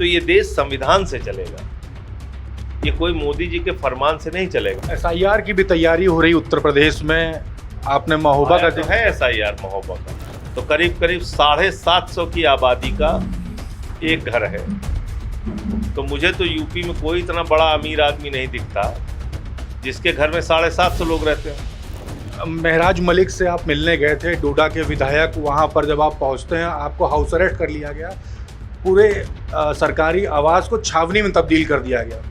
तो ये देश संविधान से चलेगा, ये कोई मोदी जी के फरमान से नहीं चलेगा। एसआईआर की भी तैयारी हो रही उत्तर प्रदेश में। आपने महोबा का तो है एसआईआर महोबा का, तो करीब करीब 750 की आबादी का एक घर है। तो मुझे तो यूपी में कोई इतना बड़ा अमीर आदमी नहीं दिखता जिसके घर में 750 लोग रहते हैं। महराज मलिक से आप मिलने गए थे, डोडा के विधायक। वहां पर जब आप पहुंचते हैं आपको हाउस अरेस्ट कर लिया गया, पूरे सरकारी आवास को छावनी में तब्दील कर दिया गया।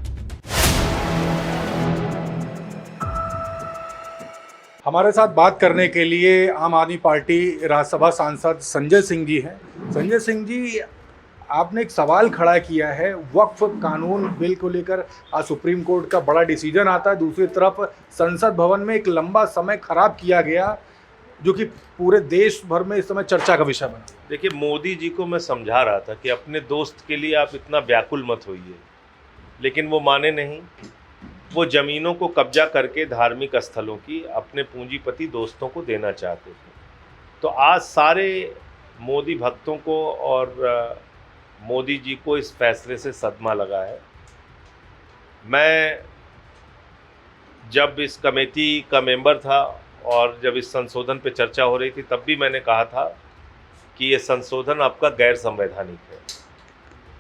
हमारे साथ बात करने के लिए आम आदमी पार्टी राज्यसभा सांसद संजय सिंह जी हैं। संजय सिंह जी, आपने एक सवाल खड़ा किया है वक्फ कानून बिल को लेकर। आज सुप्रीम कोर्ट का बड़ा डिसीजन आता है, दूसरी तरफ संसद भवन में एक लंबा समय खराब किया गया जो कि पूरे देश भर में इस समय चर्चा का विषय बना। देखिए, मोदी जी को मैं समझा रहा था कि अपने दोस्त के लिए आप इतना व्याकुल मत होइए, लेकिन वो माने नहीं। वो ज़मीनों को कब्जा करके धार्मिक स्थलों की अपने पूंजीपति दोस्तों को देना चाहते थे। तो आज सारे मोदी भक्तों को और मोदी जी को इस फैसले से सदमा लगा है। मैं जब इस कमेटी का मेंबर था और जब इस संशोधन पे चर्चा हो रही थी, तब भी मैंने कहा था कि ये संशोधन आपका गैर संवैधानिक है,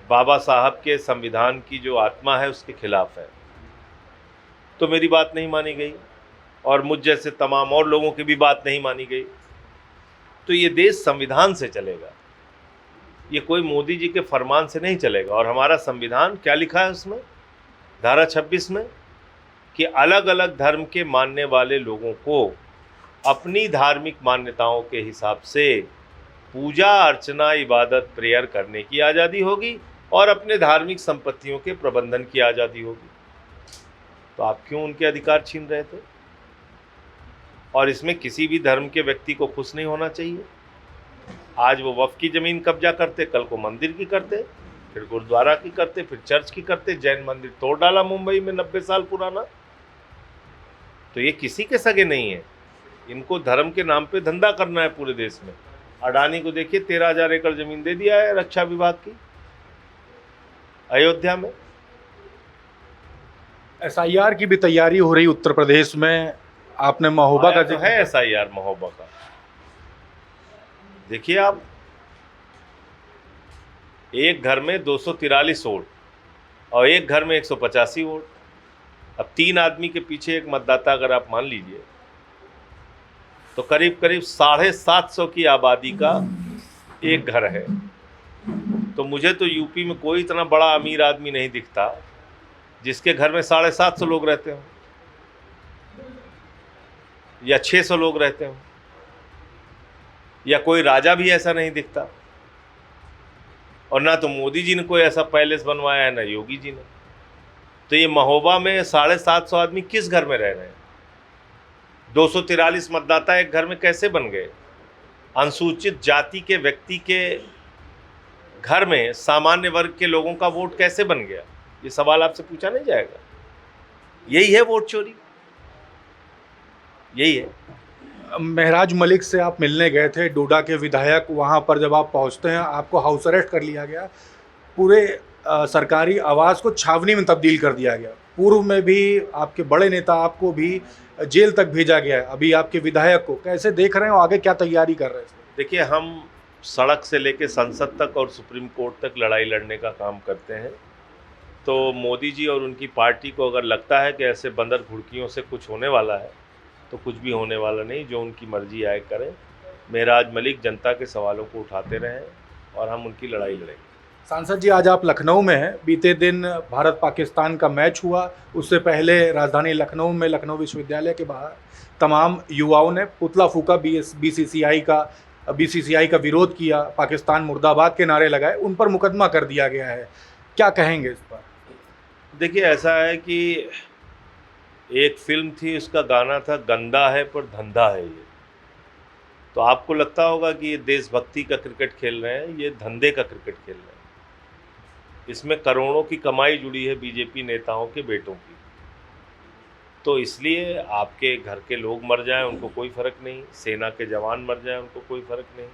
बाबा साहब के संविधान की जो आत्मा है उसके खिलाफ है। तो मेरी बात नहीं मानी गई और मुझ जैसे तमाम और लोगों की भी बात नहीं मानी गई। तो ये देश संविधान से चलेगा, ये कोई मोदी जी के फरमान से नहीं चलेगा। और हमारा संविधान क्या लिखा है उसमें, धारा 26 में, कि अलग अलग धर्म के मानने वाले लोगों को अपनी धार्मिक मान्यताओं के हिसाब से पूजा अर्चना इबादत प्रेयर करने की आज़ादी होगी और अपने धार्मिक संपत्तियों के प्रबंधन की आज़ादी होगी। तो आप क्यों उनके अधिकार छीन रहे थे? और इसमें किसी भी धर्म के व्यक्ति को खुश नहीं होना चाहिए। आज वो वक्फ की ज़मीन कब्जा करते, कल को मंदिर की करते, फिर गुरुद्वारा की करते, फिर चर्च की करते। जैन मंदिर तोड़ डाला मुंबई में 90 साल पुराना। तो ये किसी के सगे नहीं है, इनको धर्म के नाम पे धंधा करना है पूरे देश में। अडानी को देखिए 13,000 एकड़ ज़मीन दे दिया है रक्षा विभाग की अयोध्या में। एसआईआर की भी तैयारी हो रही उत्तर प्रदेश में। आपने महोबा का तो है एसआईआर महोबा का। देखिए, आप एक घर में 243 वोट और एक घर में 185 वोट। अब 3 आदमी के पीछे एक मतदाता अगर आप मान लीजिए, तो करीब करीब 750 की आबादी का एक घर है। तो मुझे तो यूपी में कोई इतना बड़ा अमीर आदमी नहीं दिखता जिसके घर में 750 लोग रहते हों या 600 लोग रहते हों, या कोई राजा भी ऐसा नहीं दिखता। और ना तो मोदी जी ने कोई ऐसा पैलेस बनवाया है, ना योगी जी ने। तो ये महोबा में 750 आदमी किस घर में रह रहे हैं? 243 मतदाता एक घर में कैसे बन गए? अनुसूचित जाति के व्यक्ति के घर में सामान्य वर्ग के लोगों का वोट कैसे बन गया? ये सवाल आपसे पूछा नहीं जाएगा। यही है वोट चोरी, यही है। महराज मलिक से आप मिलने गए थे, डोडा के विधायक। वहां पर जब आप पहुंचते हैं आपको हाउस अरेस्ट कर लिया गया, पूरे सरकारी आवास को छावनी में तब्दील कर दिया गया। पूर्व में भी आपके बड़े नेता आपको भी जेल तक भेजा गया है, अभी आपके विधायक को कैसे देख रहे हो, आगे क्या तैयारी कर रहे हैं? देखिए, हम सड़क से लेकर संसद तक और सुप्रीम कोर्ट तक लड़ाई लड़ने का काम करते हैं। तो मोदी जी और उनकी पार्टी को अगर लगता है कि ऐसे बंदर घुड़कियों से कुछ होने वाला है, तो कुछ भी होने वाला नहीं। जो उनकी मर्जी आए करें। महराज मलिक जनता के सवालों को उठाते रहें और हम उनकी लड़ाई लड़ेंगे। सांसद जी, आज आप लखनऊ में हैं। बीते दिन भारत पाकिस्तान का मैच हुआ, उससे पहले राजधानी लखनऊ में लखनऊ विश्वविद्यालय के बाहर तमाम युवाओं ने पुतला फूका, बीसीसीआई का विरोध किया, पाकिस्तान मुर्दाबाद के नारे लगाए, उन पर मुकदमा कर दिया गया है। क्या कहेंगे इस पर? देखिए, ऐसा है कि एक फिल्म थी, उसका गाना था गंदा है पर धंधा है ये। तो आपको लगता होगा कि ये देशभक्ति का क्रिकेट खेल रहे हैं, ये धंधे का क्रिकेट खेल रहे हैं। इसमें करोड़ों की कमाई जुड़ी है बीजेपी नेताओं के बेटों की। तो इसलिए आपके घर के लोग मर जाएं उनको कोई फ़र्क नहीं, सेना के जवान मर जाएं उनको कोई फ़र्क नहीं,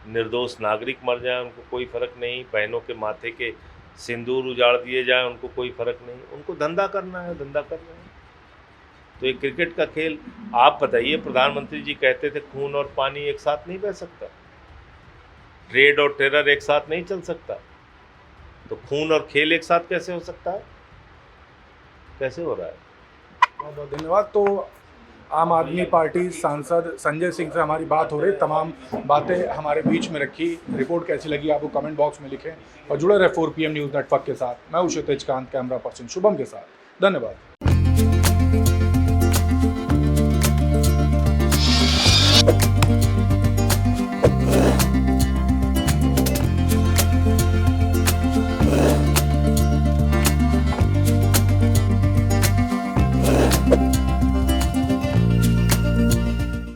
निर्दोष नागरिक मर जाएं उनको कोई फ़र्क नहीं, बहनों के माथे के सिंदूर उजाड़ दिए जाए उनको कोई फर्क नहीं, उनको धंधा करना है, धंधा कर रहे हैं। तो ये क्रिकेट का खेल, आप बताइए, प्रधानमंत्री जी कहते थे खून और पानी एक साथ नहीं बह सकता, ट्रेड और टेरर एक साथ नहीं चल सकता, तो खून और खेल एक साथ कैसे हो सकता है? कैसे हो रहा है? बहुत बहुत धन्यवाद। तो आम आदमी पार्टी सांसद संजय सिंह से हमारी बात हो रही, तमाम बातें हमारे बीच में रखी। रिपोर्ट कैसी लगी आपको कमेंट बॉक्स में लिखें और जुड़े रहे 4 PM न्यूज़ नेटवर्क के साथ। मैं हूं क्षितिज कांत, कैमरा पर्सन शुभम के साथ। धन्यवाद।